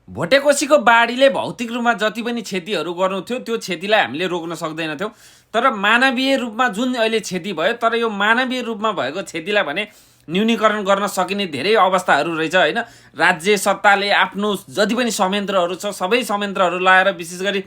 भोटेकोसीको बाढीले भौतिक रूपमा जति पनि क्षतिहरू गर्नु थियो त्यो क्षतिलाई हामीले रोक्न सक्दैनथ्यौँ। तर मानवीय रूपमा जुन अहिले क्षति भयो, तर यो मानवीय रूपमा भएको क्षतिलाई भने न्यूनीकरण गर्न सकिने धेरै अवस्थाहरू रहेछ होइन। राज्य सत्ताले आफ्नो जति पनि संयन्त्रहरू छ सबै संयन्त्रहरू लगाएर विशेष गरी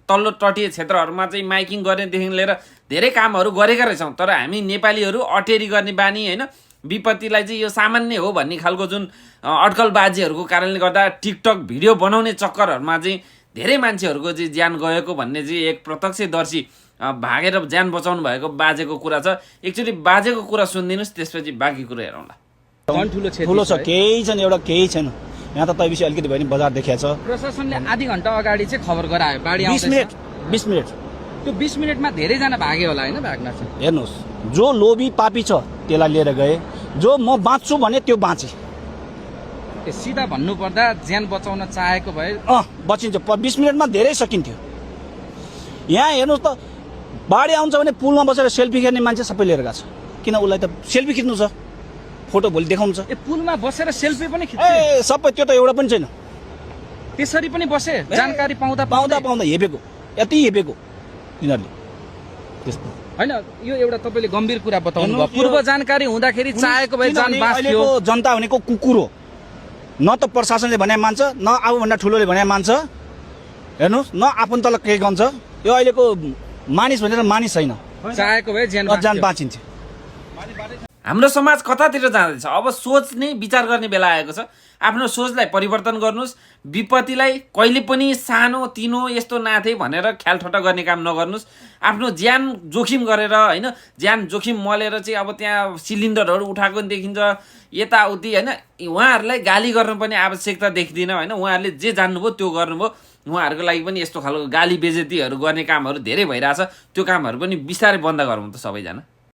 तल्लो तटीय क्षेत्रहरूमा चाहिँ माइकिङ गर्नेदेखि लिएर धेरै कामहरू गरेका रहेछौँ। तर हामी नेपालीहरू अटेरी गर्ने बानी होइन, विपत्तिलाई चाहिँ यो सामान्य हो भन्ने खालको जुन अड्कलबाजीहरूको कारणले गर्दा टिकटक भिडियो बनाउने चक्करहरूमा चाहिँ धेरै मान्छेहरूको चाहिँ ज्यान गएको भन्ने चाहिँ एक प्रत्यक्षदर्शी भागेर ज्यान बचाउनु भएको बाजेको कुरा छ। एकचोटि बाजेको कुरा सुनिदिनुहोस्, त्यसपछि बाँकी कुरा हेरौँला। ठुलो छ, केही छैन, एउटा केही छैन। यहाँ त तैबिसी अलिकति भयो नि बजार देखाएको छ। प्रशासनले आधी घण्टा अगाडि चाहिँ खबर गरायो बाढी आउँदैछ। 20 मिनट त्यो 20 मिनटमा धेरैजना भाग्यो होला होइन? भाग्न चाहिँ हेर्नुहोस्, जो लोभी पापी छ त्यसलाई लिएर गए, जो म बाँच्छु भने त्यो बाँचे। सिधा भन्नुपर्दा ज्यान बचाउन चाहेको भए बचिन्छ। 20 मिनटमा धेरै सकिन्थ्यो। यहाँ हेर्नुहोस् त, बाढी आउँछ भने पुलमा बसेर सेल्फी खेल्ने मान्छे सबै लिएर गएको छ। किन? उसलाई त सेल्फी खिच्नु छ, फोटो भोलि देखाउनु छ। पुलमा बसेर सेल्फी पनि ए सबै त्यो त एउटा पनि छैन। त्यसरी पनि बसे जानकारी पाउँदा हेपेको, यति हेपेको तिनीहरूले त्यस्तो होइन। यो एउटा तपाईँले गम्भीर कुरा बताउनु भयो। पूर्व जानकारी हुँदाखेरि चाहेको भए जान बाँच्थ्यो। जनता भनेको कुकुर हो, न त प्रशासनले भने मान्छ, न आफूभन्दा ठुलोले भने मान्छ। हेर्नुहोस्, न आफन्तलाई केही गन्छ। यो अहिलेको मानिस भनेर मानिस छैन। चाहेको भए ज्यान बाँचिन्थ्यो। हाम्रो समाज कतातिर जाँदैछ? अब सोच्ने विचार गर्ने बेला आएको छ। आफ्नो सोचलाई परिवर्तन गर्नुहोस्। विपत्तिलाई कहिले पनि सानो तिनो यस्तो नाथे भनेर ख्यालठट्टा गर्ने काम नगर्नुहोस्। आफ्नो ज्यान जोखिम गरेर होइन, ज्यान जोखिम मलेर चाहिँ अब त्यहाँ सिलिन्डरहरू उठाएको देखिन्छ यताउति होइन। उहाँहरूलाई गाली गर्न पनि आवश्यकता देख्दिनँ होइन। उहाँहरूले जे जान्नुभयो त्यो गर्नुभयो। उहाँहरूको लागि पनि यस्तो खालको गाली बेजेतीहरू गर्ने कामहरू धेरै भइरहेछ। त्यो कामहरू पनि बिस्तारै बन्द गरौँ त सबैजना।